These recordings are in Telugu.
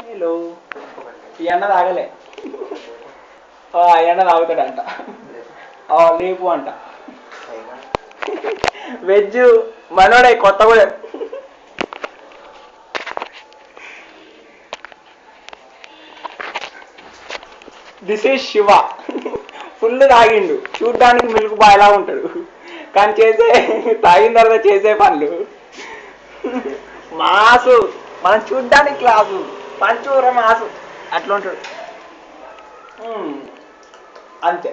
హలో ఈ అన్న తాగలే అన్న తాగుతాడంట రేపు అంట వెజ్ మనోడే Kothagudem this is Shiva full తాగిండు చూడ్డానికి మిల్క్ బాయ్ లా ఉంటాడు కానీ తాగిన తర్వాత చేసే పనులు మాసు మనం చూడ్డానికి క్లాసు పంచూర మాసు అట్లా ఉంటాడు అంతే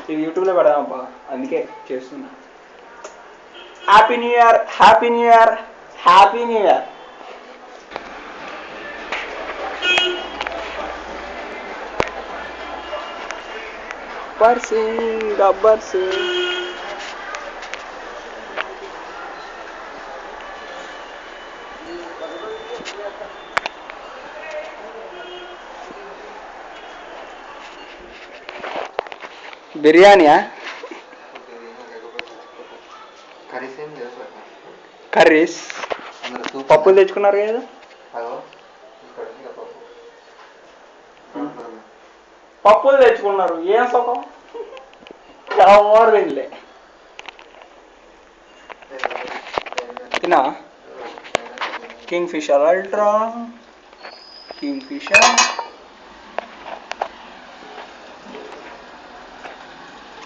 ఇది యూట్యూబ్లో పెడదామబ్బా అందుకే చేస్తున్నా happy new year happy new year happy new year Gabbar Singh బిర్యానీయా కర్రీస్ పప్పులు తెచ్చుకున్నారు కదా పప్పులు తెచ్చుకున్నారు ఏం సుఖం ఎవరు తినలే తినా Kingfisher ultra Kingfisher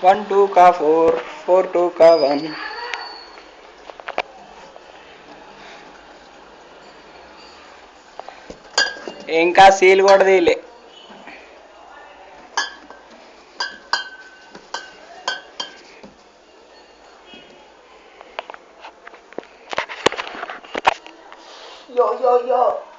1 2 का 4 4 2 का 1 ఇంకా సీల్ కూడా తీయలే yo